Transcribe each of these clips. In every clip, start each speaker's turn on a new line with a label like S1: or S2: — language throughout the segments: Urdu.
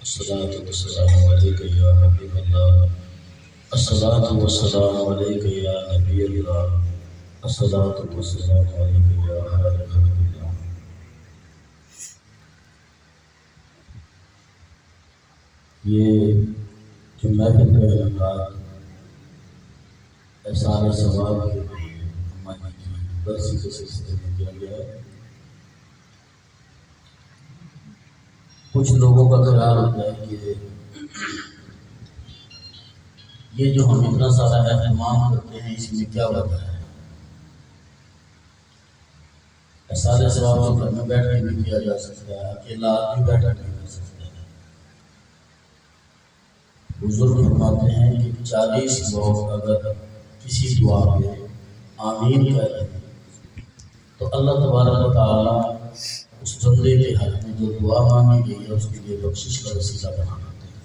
S1: الصلاة والسلام عليك يا حبيب الله. الصلاة والسلام عليك يا نبي الله. الصلاة والسلام عليك يا خير خلق الله. یہ جو محفل کا انعقاد احسان ثواب کے لیے اماں کی برسی کے سلسلے میں کیا گیا ہے، کچھ لوگوں کا خیال ہوتا ہے کہ یہ جو ہم اتنا سارا اہتمام کرتے ہیں اس میں کیا وجہ ہے؟ احسان ثواب تو گھر میں بیٹھ کے بھی کیا جا سکتا ہے، اکیلا آدمی بیٹھ کے بھی کر سکتا ہے۔ بزرگ فرماتے ہیں کہ 40 لوگ اگر کسی دعا پہ آمین کہتے ہیں تو اللہ تبارک و تعالیٰ اس بندے کے حق میں جو دعا مانگی گئی ہے اس کے لیے بخشش کا وسیلہ بنا دیتے ہیں۔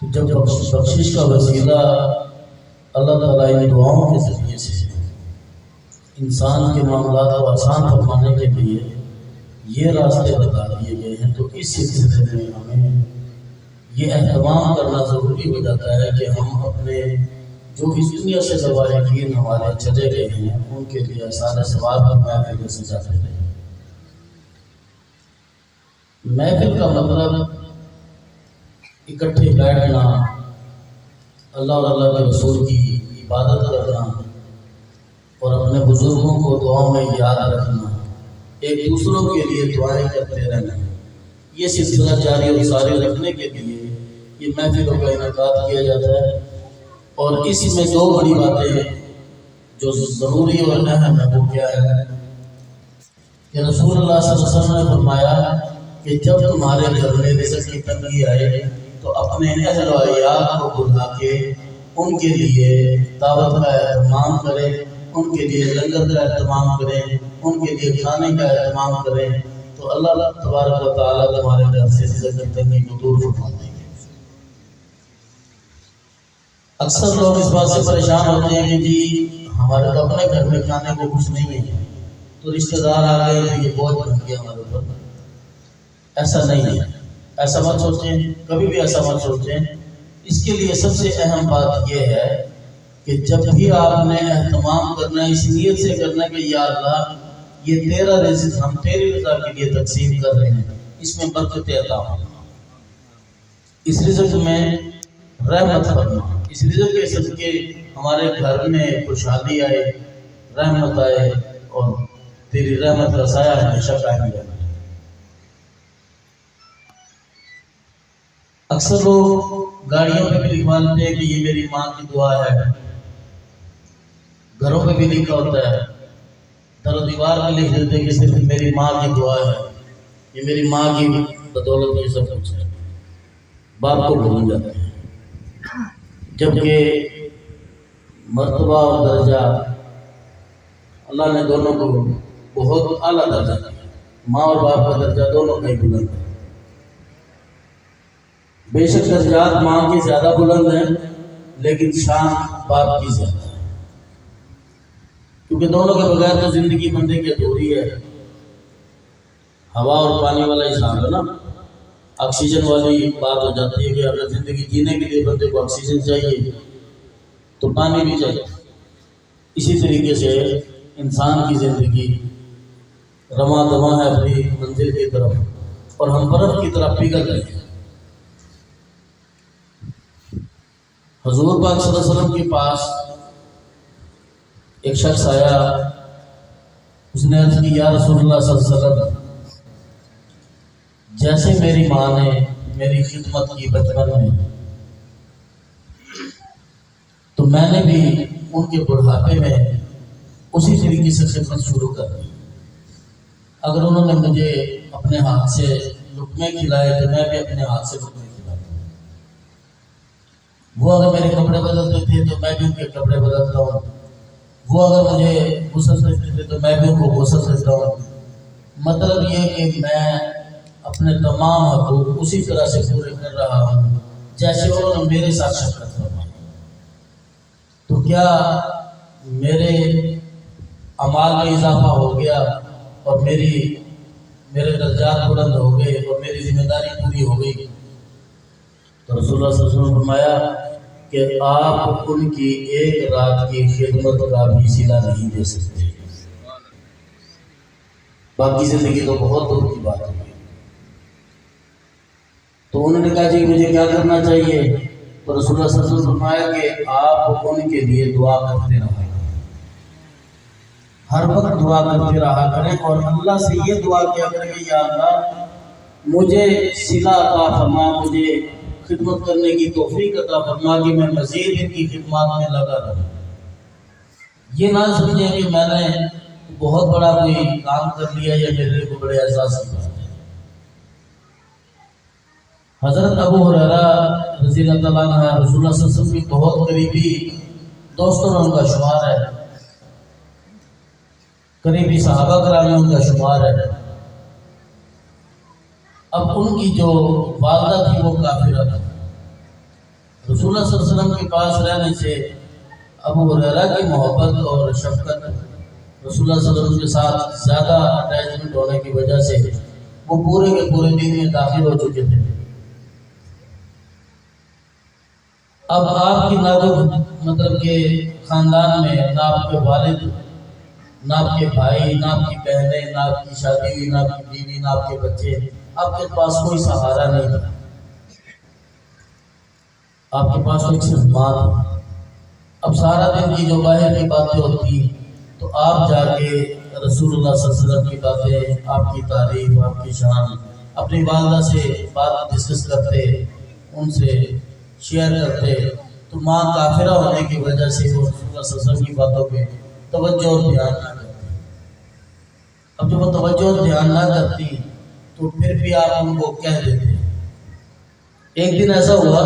S1: تو جب بخشش کا وسیلہ اللہ تعالیٰ ان دعاؤں کے ذریعے سے انسان کے معاملات کو آسان فرمانے کے لیے یہ راستے بتا دیے گئے ہیں، تو اس سلسلے میں ہمیں یہ اہتمام کرنا ضروری ہو جاتا ہے کہ ہم اپنے جو اس دنیا سے لواحقین ہمارے چلے گئے ہیں ان کے لیے احسان ثواب کی محفل سجاتے رہیں۔ محفل کا مطلب اکٹھے بیٹھنا، اللہ اور اللہ کے رسول کی عبادت کرنا اور اپنے بزرگوں کو دعاؤں میں یاد رکھنا، ایک دوسروں کے لیے دعائیں کرتے رہنا، یہ سلسلہ جاری اور ساری رکھنے کے لیے یہ محفلوں کا انعقاد کیا جاتا ہے۔ اور اس میں دو بڑی باتیں جو ضروری اور اہم ہے وہ کیا ہے کہ رسول اللہ صلی اللہ علیہ وسلم نے فرمایا کہ جب تمہارے گھر میں رزق کی تنگی آئے تو اپنے اہل و عیال کو بلا کے ان کے لیے دعوت کا اہتمام کریں، ان کے لیے لنگر کا اہتمام کریں، ان کے لیے کھانے کا اہتمام کریں، تو اللہ تبارک و تعالیٰ تمہارے گھر سے رزق کی تنگی کو دور فرما دیں گے۔ اکثر لوگ اس بات سے پریشان ہوتے ہیں کہ جی ہمارے تو اپنے گھر میں کھانے کو کچھ نہیں ہے، تو رشتہ دار آ گئے تو یہ بوجھ بن گیا ہمارے اوپر۔ ایسا نہیں ہے، ایسا مت سوچیں، کبھی بھی ایسا مت سوچیں۔ اس کے لیے سب سے اہم بات یہ ہے کہ جب بھی آپ نے اہتمام کرنا ہے اس نیت سے کرنا ہے کہ یا اللہ یہ تیرا رزق ہم تیری رضا کے لیے تقسیم کر رہے ہیں، اس میں برکت عطا فرما، اس رزق میں رحمت فرما، اس رزق کے صدقے ہمارے گھر میں خوشحالی آئے، رحمت آئے اور تیری رحمت کا سایہ ہمیشہ قائم رہے۔ اکثر لوگ گاڑیوں پہ بھی لکھوا لیتے ہیں کہ یہ میری ماں کی دعا ہے، گھروں پہ بھی لکھا ہوتا ہے، در و دیوار پہ لکھ دیتے ہیں کہ صرف میری ماں کی دعا ہے، یہ میری ماں کی بدولت یہ سب کچھ ہے، باپ کو بھول جاتے ہیں۔ جبکہ مرتبہ اور درجہ اللہ نے دونوں کو بہت اعلیٰ درجہ دیا، ماں اور باپ کا درجہ دونوں کا ہی بلند ہے۔ بے شک درجات ماں کی زیادہ بلند ہیں لیکن شان باپ کی زیادہ ہے، کیونکہ دونوں کے بغیر تو زندگی بندے کی ادھوری ہے۔ ہوا اور پانی والا حساب ہے نا، آکسیجن والی بات ہو جاتی ہے کہ اگر زندگی جینے کے لیے بندے کو آکسیجن چاہیے تو پانی بھی چاہیے۔ اسی طریقے سے انسان کی زندگی رواں دواں ہے اپنی منزل کی طرف، اور ہم برف کی طرف پگھل رہے ہیں۔ حضور پاک صلی اللہ علیہ وسلم کے پاس ایک شخص آیا، اس نے عرض کی یا رسول اللہ صلی اللہ علیہ وسلم، جیسے میری ماں نے میری خدمت کی بچپن میں تو میں نے بھی ان کے بڑھاپے میں اسی طریقے سے خدمت شروع کر دی۔ اگر انہوں نے مجھے اپنے ہاتھ سے لقمے کھلائے تو میں بھی اپنے ہاتھ سے لقمے کھلاتا ہوں، وہ اگر میرے کپڑے بدلتے تھے تو میں بھی ان کے کپڑے بدلتا ہوں، وہ اگر مجھے غسل دیتے تھے تو میں بھی ان کو غسل دیتا ہوں۔ مطلب یہ کہ میں اپنے تمام حقوق اسی طرح سے پورے کر رہا ہوں جیسے انہوں نے میرے ساتھ شفقت فرمائی۔ تو کیا میرے اعمال میں اضافہ ہو گیا اور میری میرے درجات بلند ہو گئے اور میری ذمہ داری پوری ہو گئی، تو رسول اللہ صلی اللہ علیہ وسلم نے فرمایا کہ آپ ان کی ایک رات کی خدمت کا بھی صلہ نہیں دے سکتے، باقی زندگی تو بہت دور کی بات ہے۔ تو انہوں نے کہا جی مجھے کیا کرنا چاہیے؟ تو رسول اللہ صلی اللہ علیہ وسلم نے فرمایا کہ آپ ان کے لیے دعا کرتے رہا، ہر وقت دعا کرتے رہا کریں، اور اللہ سے یہ دعا کیا کریں کہ یا اللہ مجھے صلہ عطا فرما، مجھے خدمت کرنے کی توفیق عطا فرما کہ میں مزید ان کی خدمات میں لگا رہوں۔ یہ نہ سمجھیں کہ میں نے بہت بڑا کوئی کام کر لیا یا میرے لیے کوئی بڑے احساس کی بات ہے۔ حضرت ابو ہریرہ رضی اللہ تعالیٰ عنہ رسول اللہ صلی اللہ علیہ وسلم کی بہت قریبی دوستوں میں ان کا شمار ہے، قریبی صحابہ کرام میں ان کا شمار ہے۔ اب ان کی جو والدہ تھی وہ کافرہ تھی، رسول اللہ صلی اللہ علیہ وسلم کے پاس رہنے سے ابو ہریرہ کی محبت اور شفقت، رسول اللہ صلی اللہ علیہ وسلم کے ساتھ زیادہ اٹیچمنٹ ہونے کی وجہ سے وہ پورے کے پورے دین میں داخل ہو چکے تھے۔ اب آپ کی نہ تو مطلب کہ خاندان میں نہ آپ کے والد، نہ آپ کے بھائی، نہ آپ کی بہنیں، نہ آپ کی شادی ہوئی، نہ آپ کی بیوی، نہ آپ کے بچے، آپ کے پاس کوئی سہارا نہیں تھا، آپ کے پاس ایک صرف ماں تھی۔ اب سارا دن کی جو باہر کی باتیں ہوتی تو آپ جا کے رسول اللہ صلی اللہ علیہ وسلم کی باتیں، آپ کی تعریف، آپ کی شان اپنی والدہ سے بات ڈسکس کرتے، ان سے شیئر کرتے، تو ماں کافرہ ہونے کی وجہ سے وہ رسول اللہ صلی اللہ علیہ وسلم کی باتوں پہ توجہ اور دھیان نہ کرتی۔ اب جب وہ توجہ اور دھیان نہ کرتی تو پھر بھی آپ ان کو کہہ دیتے۔ ایک دن ایسا ہوا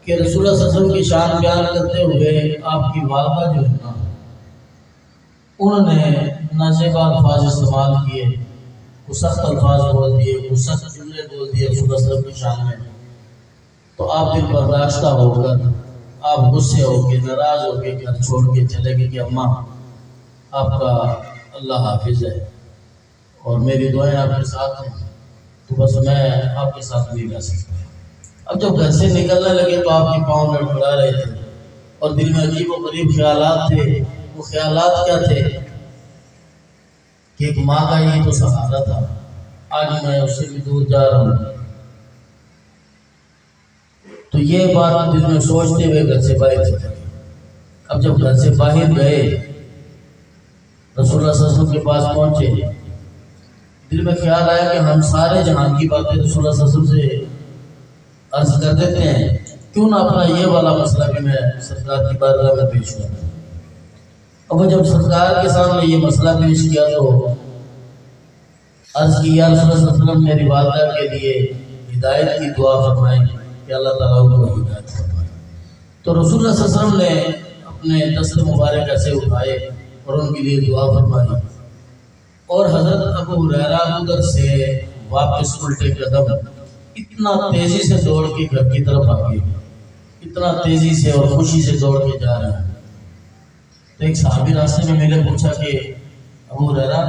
S1: کہ رسول اللہ صلی اللہ علیہ وسلم کی شان بیان کرتے ہوئے آپ کی والدہ جو ہے نا، انہوں نے نازیبا الفاظ استعمال کیے، کچھ سخت الفاظ بول دیے، کچھ سخت جملے بول دیے رسول اللہ صلی اللہ علیہ وسلم کی شان میں۔ تو آپ دل برداشتہ ہو کر، آپ غصے ہو کے، ناراض ہو کے گھر چھوڑ کے چلے گئے کہ اماں آپ کا اللہ حافظ ہے اور میری دعائیں آپ کے ساتھ ہیں، تو بس میں آپ کے ساتھ نہیں رہ سکتا۔ اب جب گھر سے نکلنے لگے تو آپ کی پاؤں لڑکھڑا رہے تھے اور دل میں عجیب و غریب خیالات تھے۔ وہ خیالات کیا تھے کہ ایک ماں کا یہ تو سہارا تھا، آج میں اس سے بھی دور جا رہا ہوں۔ تو یہ بات دل میں سوچتے ہوئے گھر سے باہر چلے گئے۔ اب جب گھر سے باہر گئے، رسول اللہ صلی اللہ علیہ وسلم کے پاس پہنچے، دل میں خیال آیا کہ ہم سارے جہان کی باتیں رسول اللہ صلی اللہ علیہ وسلم سے عرض کر دیتے ہیں، کیوں نہ اپنا یہ والا مسئلہ بھی میں سرکار کی بارگاہ میں پیش کروں۔ اب وہ جب سرکار کے سامنے یہ مسئلہ پیش کیا تو عرض کی یا رسول اللہ صلی اللہ علیہ وسلم میری والدہ کے لیے ہدایت کی دعا فرمائیں کہ اللہ تعالیٰ ان کو ہدایت فرمائے۔ تو رسول اللہ صلی اللہ علیہ وسلم نے اپنے دست مبارک ایسے اٹھائے اور ان کے لیے دعا فرمائی، اور حضرت ابو ہریرہ ادھر سے واپس الٹے قدم اتنا تیزی سے دوڑ کے گھر کی طرف آگے، اتنا تیزی سے اور خوشی سے دوڑ کے جا رہے ہیں۔ تو ایک صحابی راستے میں ملے، پوچھا کہ ابو ہریرہ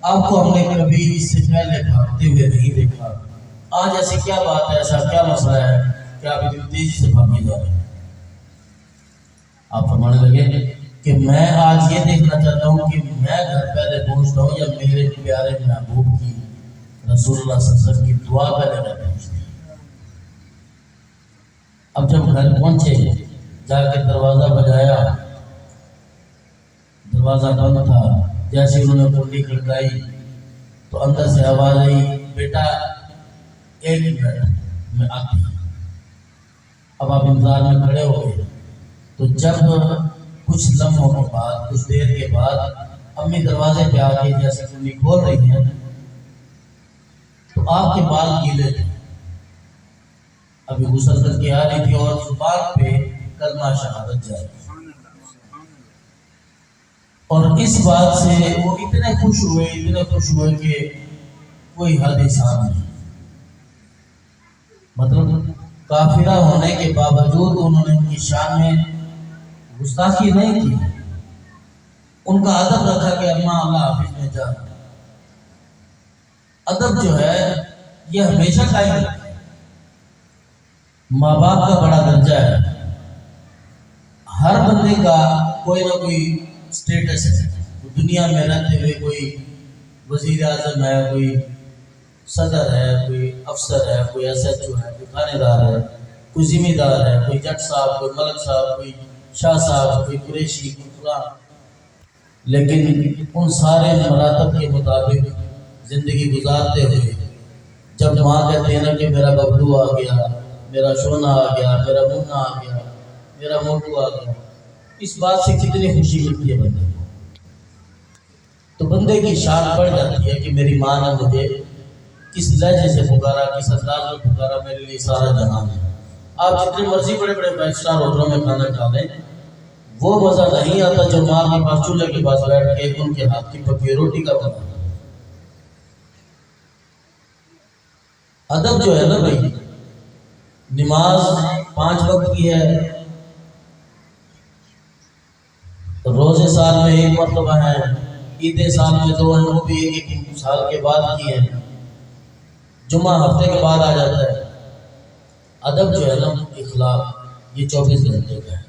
S1: آپ کو ہم نے کبھی اس سے پہلے بھاگتے ہوئے نہیں دیکھا، آج ایسی کیا بات ہے، ایسا کیا مسئلہ ہے کہ آپ اتنی تیزی سے بھاگے جا رہے ہیں؟ آپ فرمانے لگے کہ میں آج یہ دیکھنا چاہتا ہوں کہ میں گھر پہلے پہنچتا ہوں یا میرے پیارے محبوب کی رسول اللہ صلی اللہ علیہ وسلم کی دعا پہلے میں پہنچتی ہوں۔ اب جب گھر پہنچے، جا کے دروازہ بجایا، دروازہ بند تھا۔ جیسے انہوں نے کنڈی کھڑکائی تو اندر سے آواز آئی، بیٹا ایک منٹ میں آتی ہوں۔ اب آپ انتظار میں کھڑے ہو گئے، تو جب کچھ لمحوں کے بعد، کچھ دیر کے بعد امی دروازے پہ آ کے جیسے کنڈی کھول رہی ہیں تو آپ کے بال گیلے تھے، ابھی غسل کر کے آ رہی تھی اور زبان پہ کلمہ شہادت جاری، اور اس بات سے وہ اتنے خوش ہوئے کہ کوئی حد حساب نہیں۔ مطلب کافرہ ہونے کے باوجود انہوں نے ان کی شان میں گستاخی نہیں کی، ان کا ادب رکھا کہ اماں اللہ حافظ میں جا۔ ادب جو ہے یہ ہمیشہ قائم رکھے. ماں باپ کا بڑا درجہ ہے. ہر بندے کا کوئی نہ کوئی اسٹیٹس ہے. دنیا میں رہتے ہوئے کوئی وزیر اعظم ہے, کوئی صدر ہے, کوئی افسر ہے, کوئی ایس ایچ او ہے, کوئی تھانے دار ہے, کوئی ذمہ دار ہے, کوئی جج صاحب, کوئی ملک صاحب, کوئی شاہ صاحب, کوئی قریشی, کوئی فلاں. لیکن ان سارے مراتب کے مطابق زندگی گزارتے ہوئے جب ماں کہتے ہیں نا کہ میرا ببلو آ گیا, میرا شونا آ گیا, میرا منا آ گیا, میرا موٹو آ گیا, اس بات سے کتنی خوشی ملتی ہے بندے کو. تو بندے کی شان بڑھ جاتی ہے کہ میری ماں نے مجھے کس لہجے سے پکارا, کس انداز میں پکارا, میرے لیے سارا جہان ہے. آپ جتنے مرضی بڑے بڑے 5 اسٹار ہوٹلوں میں کھانا کھا لیں, وہ مزہ نہیں آتا جو ماں کے پاس چولہے کے پاس بیٹھ کے ان کے ہاتھ کی پکی روٹی کا بنا. ادب جو ہے نا بھائی, نماز 5 وقت کی ہے, روزے سال میں 1 مرتبہ ہے, عیدیں سال میں 2 ہیں, وہ بھی 1 سال کے بعد کی ہے, جمعہ ہفتے کے بعد آ جاتا ہے. ادب جو ہے نا, اخلاق, یہ 24 گھنٹے کا ہے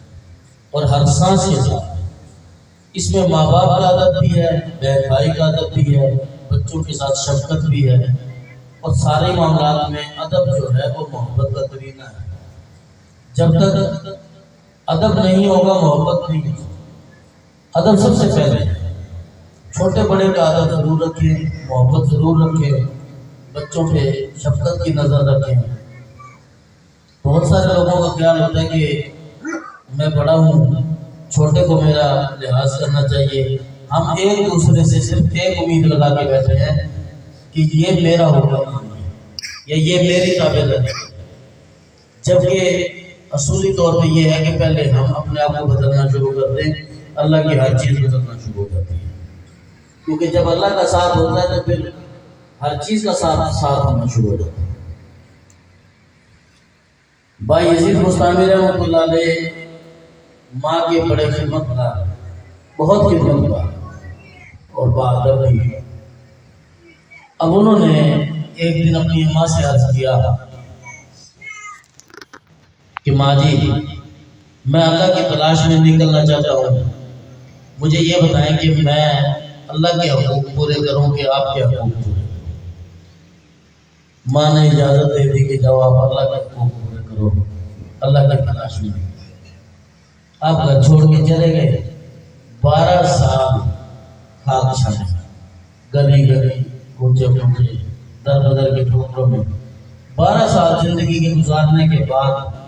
S1: اور ہر سانس کے ساتھ. اس میں ماں باپ کا ادب بھی ہے, بہن بھائی کا ادب بھی ہے, بچوں کے ساتھ شفقت بھی ہے, اور سارے معاملات میں ادب جو ہے وہ محبت کا قرینہ ہے. جب تک ادب نہیں ہوگا محبت نہیں ہوگی. ادب سب سے پہلے ہے. چھوٹے بڑے کا ادب ضرور رکھیں, محبت ضرور رکھیں, بچوں پہ شفقت کی نظر رکھیں. بہت سارے لوگوں کا خیال ہوتا ہے کہ میں بڑا ہوں, چھوٹے کو میرا لحاظ کرنا چاہیے. ہم ایک دوسرے سے صرف ایک امید لگا کے بیٹھے ہیں کہ یہ میرا ہوگا یا یہ میری تابعداری ہے, جبکہ اصولی طور پہ یہ ہے کہ پہلے ہم اپنے آپ کو بدلنا شروع کر دیں, اللہ کی ہر چیز بدلنا شروع ہو جاتی ہے. کیونکہ جب اللہ کا ساتھ ہوتا ہے تو پھر ہر چیز کا ساتھ ہونا شروع ہو جاتا ہے. بھائی یزید بستامی رحمۃ اللہ علیہ ماں کے بڑے خدمت گار, بہت خدمت گار اور بہادر بھی. اب انہوں نے ایک دن اپنی ماں سے عرض کیا کہ ماں جی, میں اللہ کی تلاش میں نکلنا چاہتا ہوں, مجھے یہ بتائیں کہ میں اللہ کے حقوق پورے کروں کہ آپ کے حقوق پورے کروں. ماں نے اجازت دے دی کہ جاؤ آپ اللہ کے حقوق پورے کرو, اللہ کی تلاش میں. آپ گھر چھوڑ کے چلے گئے. 12 سال خاک چھانے, گلی گلی, کوچے کوچے, در بدر کے ٹھوکروں میں 12 سال زندگی کے گزارنے کے بعد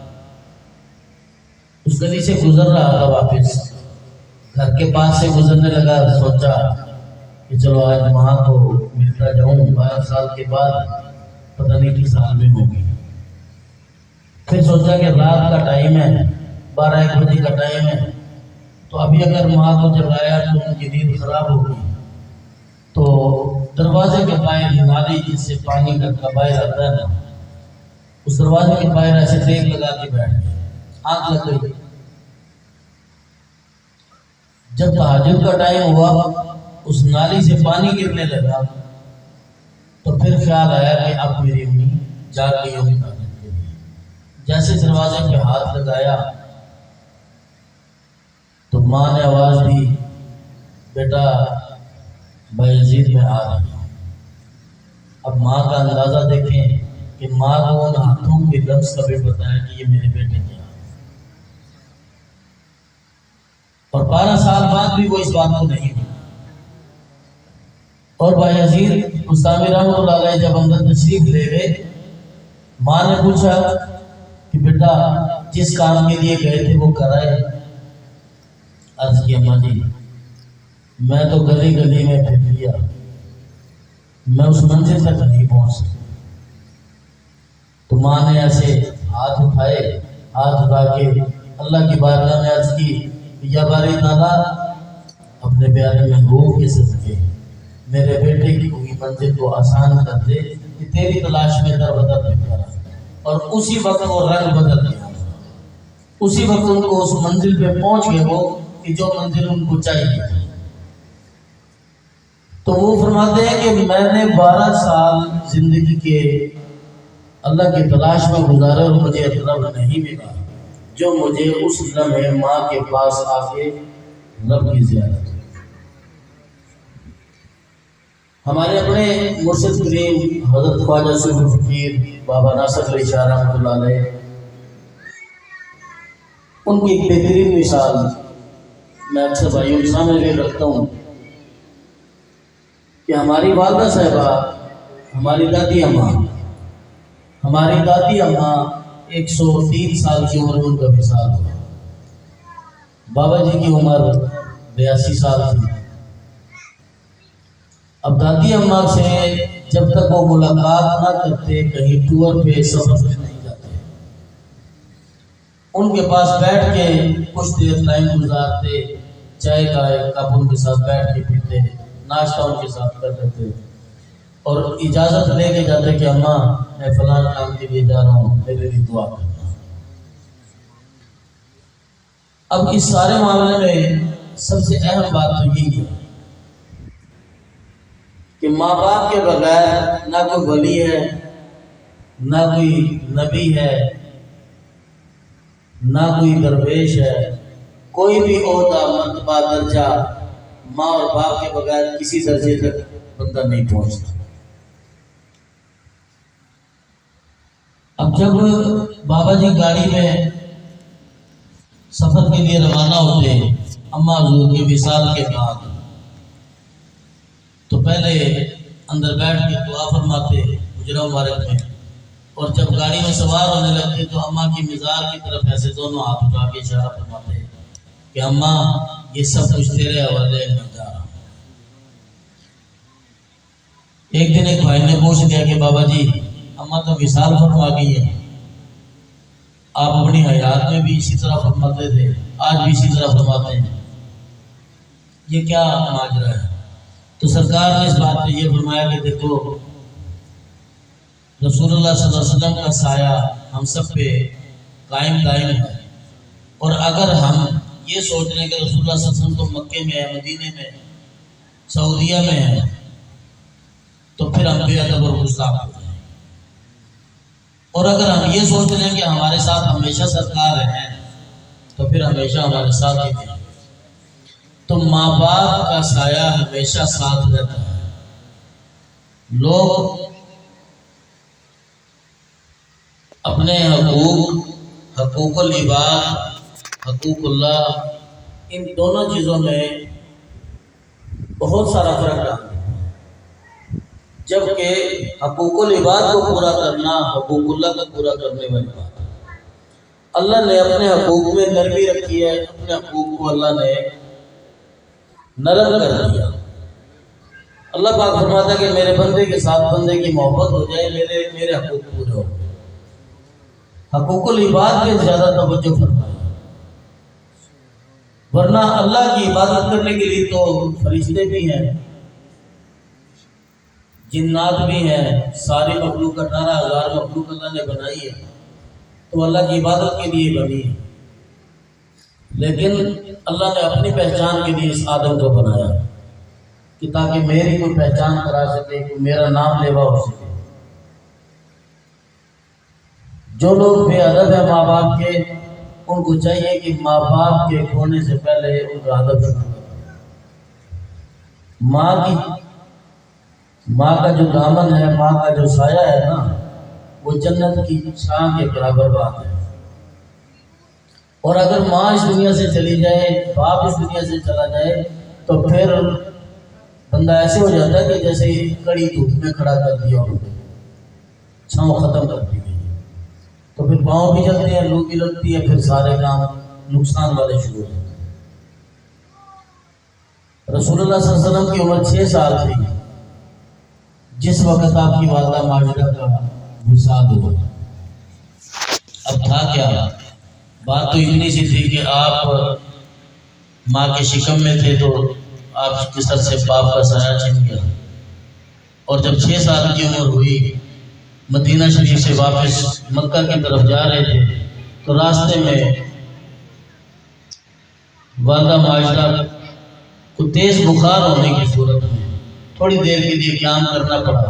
S1: اس گلی سے گزر رہا تھا, واپس گھر کے پاس سے گزرنے لگا. سوچا کہ چلو آج ماں کو ملتا جاؤں, 12 سال کے بعد پتہ نہیں کس حال میں ہوگی. پھر سوچا کہ رات کا ٹائم ہے, 12-1 بجے کا ٹائم ہے, تو ابھی اگر ماں کو جگایا تو ان کی نیند خراب ہوگی. تو دروازے کے باہر نالی جس سے پانی کا باہر آتا ہے نا, اس دروازے کے باہر ایسے ٹیک لگا کے بیٹھ گئے. آنکھ لگ گئی. جب تہجد کا ٹائم ہوا, اس نالی سے پانی گرنے لگا, تو پھر خیال آیا کہ اب میری امی جاگ گئی ہوگی تہجد کے لیے. جیسے دروازے پہ ہاتھ لگایا تو ماں نے آواز دی, بیٹا بایزید میں آ رہی ہوں. اب ماں کا اندازہ دیکھیں کہ ماں کو ان ہاتھوں کے لفظ کا بھی بتایا کہ یہ میرے بیٹے کے ہاتھ. اور 12 سال بعد بھی وہ اس بات کو نہیں ملا. اور بایزید بستامی رحمۃ اللہ علیہ جب اندر تشریف لے گئے, ماں نے پوچھا کہ بیٹا جس کام کے لیے گئے تھے وہ کرائے. عرض کیا, ماں جی میں تو گلی گلی میں پھر لیا, میں اس منزل تک نہیں پہنچ سکتا. تو ماں نے ایسے ہاتھ اٹھائے, ہاتھ اٹھا کے اللہ کی بارگاہ میں عرض کی, یا باری تعالیٰ اپنے پیارے محبوب کے صدقے میرے بیٹے کی کوئی منزل کو آسان کر دے کہ تیری تلاش میں در بدر پھرتا رہا. اور اسی وقت وہ رنگ بدل گیا, اسی وقت ان کو اس منزل پہ پہنچ گئے وہ کہ جو منزل ان کو چاہیے. تو وہ فرماتے ہیں کہ میں نے 12 سال زندگی کے اللہ کی تلاش میں گزارے اور مجھے رب نہیں ملا جو مجھے اس لمحے ماں کے پاس آ کے رب کی زیارت. ہمارے اپنے مرشد کریم حضرت خواجہ صوفی فقیر بابا ناصر علی شاہ رحمۃ اللہ علیہ، ان کی ایک بہترین مثال میں اکثر بھائیوں کے سامنے بھی رکھتا ہوں کہ ہماری والدہ صاحبہ، ہماری دادی اماں 103 سال کی عمر میں ان کا وصال ہوا. بابا جی کی عمر 82 سال تھی. اب دادی اماں سے جب تک وہ ملاقات نہ کرتے، کہیں ٹور پہ سفر پہ نہیں جاتے، ان کے پاس بیٹھ کے کچھ دیر ٹائم گزارتے، چائے کا ایک کپ ان کے ساتھ بیٹھ کے پیتے، ناشتہ ان کے ساتھ کر لیتے اور اجازت لے کے جاتے کہ اماں میں فلاں کام کے لیے جا رہا ہوں، میرے لیے دعا کرنا. اب اس سارے معاملے میں سب سے اہم بات تو یہی ہے کہ ماں باپ کے بغیر نہ کوئی ولی ہے، نہ کوئی نبی ہے، نہ کوئی درویش ہے. کوئی بھی عہدہ، مرتبہ، درجہ ماں اور باپ کے بغیر کسی درجے تک بندہ نہیں پہنچتا. اب جب بابا جی گاڑی میں سفر کے لیے روانہ ہوتے اماں حضور کے وصال کے بعد، تو پہلے اندر بیٹھ کے دعا فرماتے حجرہ مبارک میں، اور جب گاڑی میں سوار ہونے لگتے تو اماں کی مزار کی طرف ایسے دونوں ہاتھ اٹھا کے اشارہ فرماتے کہ اماں یہ سب کچھ تیرے حوالے میں جا رہا ہوں. ایک دن ایک بھائی نے پوچھ لیا کہ بابا جی اماں تو وصال فرما گئی ہے، آپ اپنی حیات میں بھی اسی طرح فرماتے تھے، آج بھی اسی طرح فرماتے ہیں، یہ کیا ماجرا ہے؟ تو سرکار نے اس بات پہ یہ فرمایا کہ دیکھو رسول اللہ صلی اللہ علیہ وسلم کا سایہ ہم سب پہ قائم دائم ہے، اور اگر ہم یہ سوچ لیں کہ رسول اللہ صلی اللہ علیہ وسلم تو مکے میں ہے، مدینے میں، سعودیہ میں ہے، تو پھر ہم بے ادب اور گستاخ ہو جائیں. اور اگر ہم یہ سوچ لیں کہ ہمارے ساتھ ہمیشہ سرکار ہیں تو پھر ہمیشہ ہمارے ساتھ ہی ہیں. تو ماں باپ کا سایہ ہمیشہ ساتھ رہتا ہے. لوگ اپنے حقوق العباد، حقوق اللہ، ان دونوں چیزوں میں بہت سارا فرق ڈالتے ہیں، جبکہ حقوق العباد کو پورا کرنا حقوق اللہ کو پورا کرنے والی بات ہے. اللہ نے اپنے حقوق میں نرمی رکھی ہے، اپنے حقوق کو اللہ نے نرم کر دیا. اللہ پاک فرماتا ہے کہ میرے بندے کے ساتھ بندے کی محبت ہو جائے، میرے حقوق پورے ہو. حقوق العباد پہ زیادہ توجہ فرمائے، ورنہ اللہ کی عبادت کرنے کے لیے تو فرشتے بھی ہیں، جنات بھی ہیں، ساری مخلوق 18,000 مخلوق اللہ نے بنائی ہے، تو اللہ کی عبادت کے لیے بنی ہے. لیکن اللہ نے اپنی پہچان کے لیے اس آدم کو بنایا کہ تاکہ میری کوئی پہچان کرا سکے، کہ میرا نام لیوا ہو سکے. جو لوگ بے ادب ہیں ماں باپ کے، ان کو چاہیے کہ ماں باپ کے کھونے سے پہلے ان کا ادب شروع کریں. ماں کا جو دامن ہے، ماں کا جو سایہ ہے نا، وہ جنت کی چھاں کے برابر بات ہے. اور اگر ماں اس دنیا سے چلی جائے، باپ اس دنیا سے چلا جائے، تو پھر بندہ ایسے ہو جاتا ہے کہ جیسے کڑی دھوپ میں کھڑا کر دیا ہو، چھاؤں ختم کر دی گئی، تو پھر پاؤں بھی جلتے ہیں، لو بھی لگتی ہے، پھر سارے کام نقصان والے شروع ہوتے ہیں. رسول اللہ صلی اللہ علیہ وسلم کی عمر 6 سال تھی جس وقت آپ کی والدہ ماجدہ کا وصال ہوا. اب تھا کیا؟ بات تو اتنی سی تھی کہ آپ ماں کے شکم میں تھے تو آپ کے سر سے باپ کا سایہ چھن گیا، اور جب 6 سال کی عمر ہوئی، مدینہ شریف سے واپس مکہ کی طرف جا رہے تھے، تو راستے میں والدہ ماجدہ کو تیز بخار ہونے کی صورت میں تھوڑی دیر کے لیے قیام کرنا پڑا۔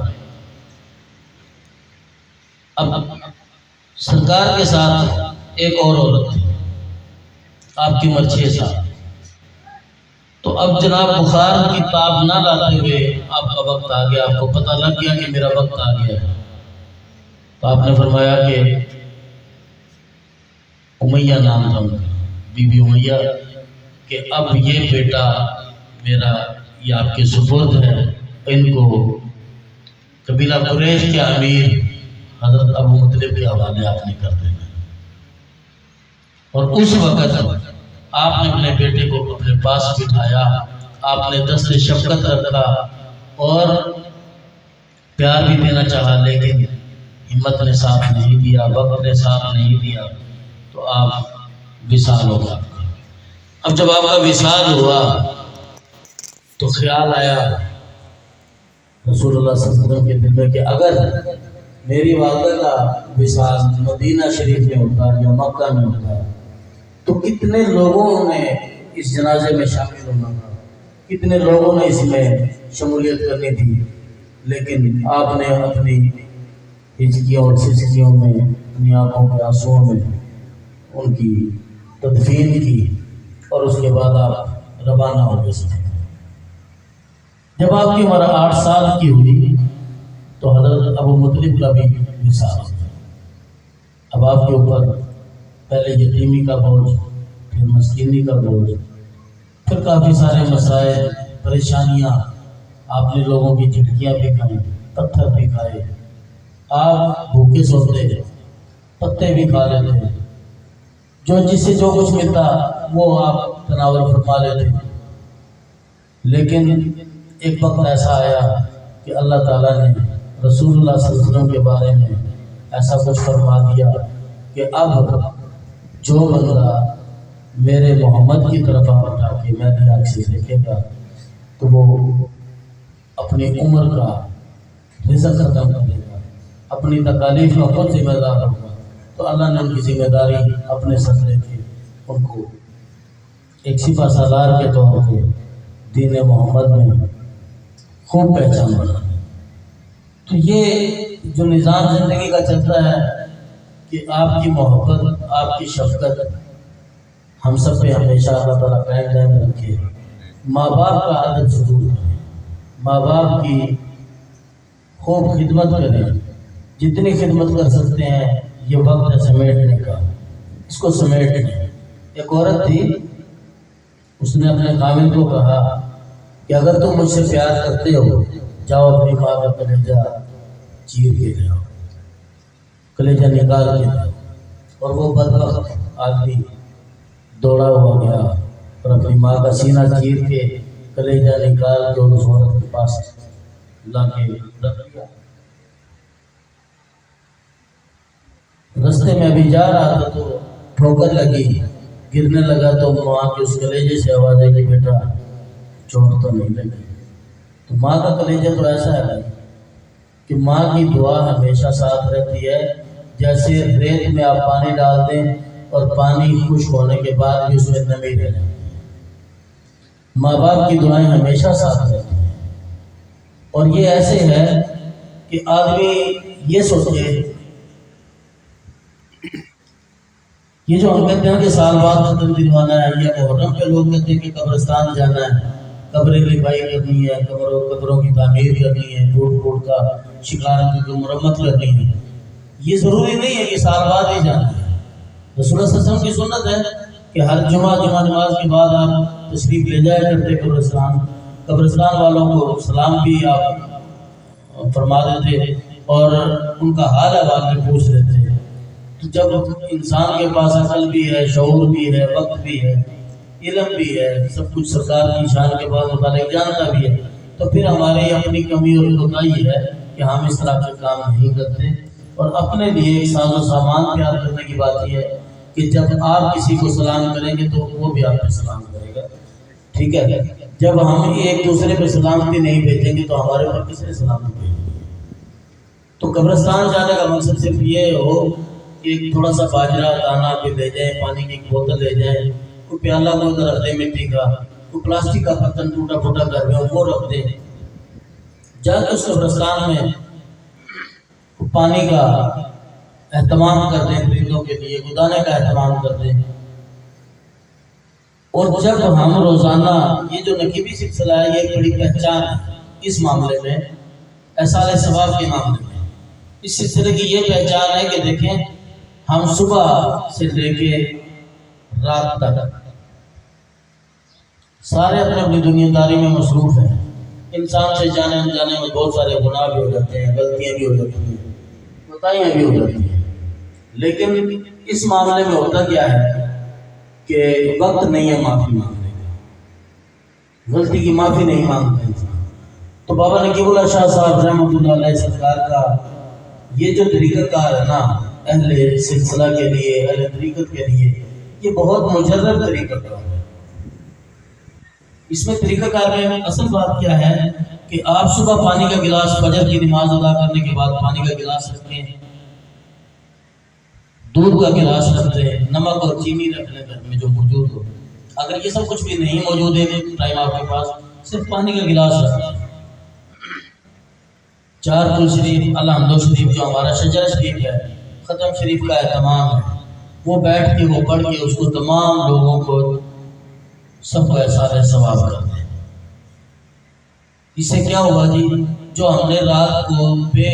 S1: اب سرکار کے ساتھ ایک اور عورت تھی، آپ کی عمر 6 سال۔ تو اب جناب بخار کی تاب نہ لاتے ہوئے آپ کا وقت آ گیا، آپ کو پتہ لگ گیا کہ میرا وقت آ گیا ہے۔ تو آپ نے فرمایا کہ امیہ نام تھا بی بی امیہ، کہ اب یہ بیٹا میرا یہ آپ کے سپرد ہے، ان کو قبیلہ قریش کے امیر حضرت ابو مطلب کے حوالے آپ نے کر دینا۔ اور اس وقت آپ نے اپنے بیٹے کو اپنے پاس بٹھایا، آپ نے دست شفقت رکھا اور پیار بھی دینا چاہا، لیکن ہمت نے ساتھ نہیں دیا، وقت نے ساتھ نہیں دیا، تو آپ وصال ہو گیا۔ اب جب آپ کا وصال ہوا تو خیال آیا رسول اللہ صلی اللہ علیہ وسلم کے دل میں کہ اگر میری والدہ کا وصال مدینہ شریف میں ہوتا یا مکہ میں ہوتا تو کتنے لوگوں نے اس جنازے میں شامل ہونا تھا، کتنے لوگوں نے اس میں شمولیت کرنی تھی، لیکن آپ نے اپنی ہچکیوں اور سسکیوں میں، اپنی آنکھوں کے آنسوؤں میں ان کی تدفین کی اور اس کے بعد آپ روانہ ہو گئے۔ جب آپ کی عمر 8 سال کی ہوئی تو حضرت ابو مطلب کا بھی وصال ہو گیا۔ اب آپ کے اوپر پہلے یتیمی کا بوجھ، پھر مسکینی کا بوجھ، پھر کافی سارے مسائل، پریشانیاں، آپ نے لوگوں کی جھٹکیاں بھی کھائیں، پتھر بھی کھائے، آپ بھوکے سوتے، پتے بھی کھا لیتے، جو جس سے جو کچھ ملتا وہ آپ تناول فرما لیتے۔ لیکن ایک وقت ایسا آیا کہ اللہ تعالیٰ نے رسول اللہ صلی اللہ علیہ وسلم کے بارے میں ایسا کچھ فرما دیا کہ اب جو بندہ میرے محمد کی طرف اٹھا کے میری آنکھ سے دیکھے گا تو وہ اپنی عمر کا رزق ختم کرے گا، اپنی تکالیف کا خود ذمہ دار ہوگا۔ تو اللہ نے ان کی ذمہ داری اپنے سر لے کے ان کو ایک سپہ سالار کے طور پہ دین محمد میں خوب پہچان بنا۔ تو یہ جو نظام زندگی کا چلتا ہے کہ آپ کی محبت، آپ کی شفقت ہم سب پہ ہمیشہ اللہ تعالیٰ قائم دائم رکھے۔ ماں باپ کا ادب ضرور کریں، ماں باپ کی خوب خدمت کریں، جتنی خدمت کر سکتے ہیں۔ یہ وقت ہے سمیٹنے کا، اس کو سمیٹ لیں۔ ایک عورت تھی، اس نے اپنے خاوند کو کہا کہ اگر تم مجھ سے پیار کرتے ہو جاؤ اپنی ماں کا کلیجہ چیر کے جاؤ، کلیجہ نکال کے جاؤ۔ اور وہ بدبخت آدمی دوڑا ہوا گیا اور اپنی ماں کا سینہ چیر کے کلیجہ نکال کے اس عورت کے پاس لا کے رکھ دیا۔ رستے میں ابھی جا رہا تھا تو ٹھوکر لگی، گرنے لگا تو ماں کے اس کلیجے سے آواز آئی کہ بیٹا چوٹ تو نہیں لگی۔ تو ماں کا کلیجہ تو ایسا ہے کہ ماں کی دعا ہمیشہ ساتھ رہتی ہے، جیسے ریت میں آپ پانی ڈال دیں اور پانی خشک ہونے کے بعد بھی اس میں نمی رہ جاتی ہے۔ ماں باپ کی دعائیں ہمیشہ ساتھ رہتی ہیں۔ اور یہ ایسے ہے کہ آدمی یہ سوچے، یہ جو ہم کہتے ہیں کہ سال بعد ختم دلوانا ہے، یا محرم پہ لوگ کہتے ہیں کہ قبرستان جانا ہے، قبریں لپائی کرنی ہے، قبروں کی تعمیر کرنی ہے، ٹوٹ کا شکار کی مرمت کرنی ہے، یہ ضروری نہیں ہے کہ سال بعد ہی جانا ہے۔ رسول اللہ صلی اللہ علیہ وسلم کی سنت ہے کہ ہر جمعہ نماز کے بعد آپ تشریف لے جایا کرتے قبرستان والوں کو سلام بھی آپ فرما دیتے اور ان کا حال احوال بھی پوچھ لیتے۔ تو جب انسان کے پاس عقل بھی ہے، شعور بھی ہے، وقت بھی ہے، علم بھی ہے، سب کچھ سرکار کی شان کے بعد متعلق جانتا بھی ہے، تو پھر ہماری اپنی کمی اور کوتاہی ہے کہ ہم اس طرح کے کام نہیں کرتے۔ اور اپنے لیے ایک ساز و سامان تیار کرنے کی بات یہ ہے کہ جب آپ کسی کو سلام کریں گے تو وہ بھی آپ پہ سلام کرے گا، ٹھیک ہے؟ جب ہم ایک دوسرے پہ سلامتی نہیں بھیجیں گے تو ہمارے پر کس نے سلامتی بھیجیں گے؟ تو قبرستان جانے کا مقصد صرف یہ ہو کہ ایک تھوڑا سا باجرہ دانہ بھی لے جائیں، پانی کی ایک بوتل لے جائیں، کوئی پیالہ کو ادھر رکھ دیں مٹی کا، کوئی پلاسٹک کا برتن ٹوٹا پھوٹا گھر میں وہ رکھ دیں، جا کے اس قبرستان میں پانی کا اہتمام کر دیں، پرندوں کے لیے دانے کا اہتمام کر دیں۔ اور جب ہم روزانہ یہ جو نقیبی سلسلہ ہے، یہ ایک بڑی پہچان ہے اس معاملے میں، احصال ثواب کے معاملے میں۔ اس سلسلے کی یہ پہچان ہے کہ دیکھیں، ہم صبح سے لے کے رات تک سارے اپنے اپنی دنیا داری میں مصروف ہیں۔ انسان سے جانے انجانے میں بہت سارے گناہ بھی ہو جاتے ہیں، غلطیاں بھی ہو جاتی ہیں، کوتاہیاں بھی ہو جاتی ہیں، لیکن اس معاملے میں ہوتا کیا ہے کہ وقت نہیں ہے معافی مانگنے کا، غلطی کی معافی نہیں مانگتے انسان۔ تو بابا نقیب اللہ شاہ صاحب رحمۃ اللہ علیہ سرکار کا یہ جو طریقہ کار ہے نا، اہل سلسلہ کے لیے، اہل طریقت کے لیے، یہ بہت مجرد طریقہ کار ہے۔ اس میں طریقہ کار میں اصل بات کیا ہے کہ آپ صبح پانی کا گلاس، فجر کی نماز ادا کرنے کے بعد پانی کا گلاس رکھیں، دودھ کا گلاس رکھ لیں، نمک اور چینی رکھ لیں گھر میں جو موجود ہو۔ اگر یہ سب کچھ بھی نہیں موجود ہے ٹائم آپ کے پاس، صرف پانی کا گلاس رکھ لیں۔ 4 کل شریف، الحمد شریف جو ہمارا شجرہ شریف ہے، ختم شریف کا اہتمام ہے، وہ بیٹھ کے وہ پڑھ کے اس کو تمام لوگوں کو سب کو احصال ثواب کر دیں۔ اس سے کیا ہوگا جی، جو ہم نے رات کو بے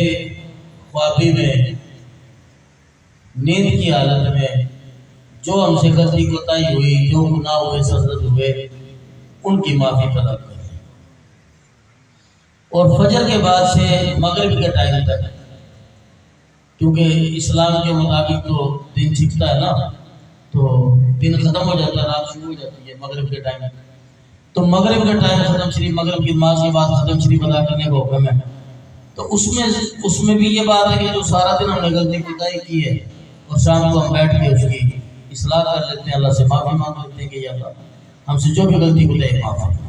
S1: خوابی میں، نیند کی حالت میں جو ہم سے غلطی کوتاہی ہوئی، جو گناہ ہوئے، سرزد ہوئے، ان کی معافی طلب کریں۔ اور فجر کے بعد سے مغرب کے ٹائم تک، کیونکہ اسلام کے مطابق تو دن چھپتا ہے نا، تو دن ختم ہو جاتا ہے، رات شروع ہو جاتی ہے مغرب کے ٹائم۔ تو مغرب کے ٹائم ختم شریف، مغرب کی نماز کے بعد ختم شریف ادا کرنے کا حکم ہے۔ تو اس میں بھی یہ بات ہے کہ جو سارا دن ہم نے غلطی کوتاہی کی ہے اور شام کو ہم بیٹھ کے اس کی اصلاح کر لیتے ہیں، اللہ سے معافی مانگ لیتے ہیں کہ یا اللہ ہم سے جو بھی غلطی کوتاہی معاف کرنا۔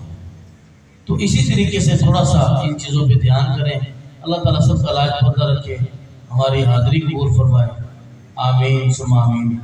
S1: تو اسی طریقے سے تھوڑا سا ان چیزوں پہ دھیان کریں۔ اللہ تعالیٰ سب کا لاج پردہ رکھے، ہماری حاضری قبول فرمائے، آمین ثم آمین۔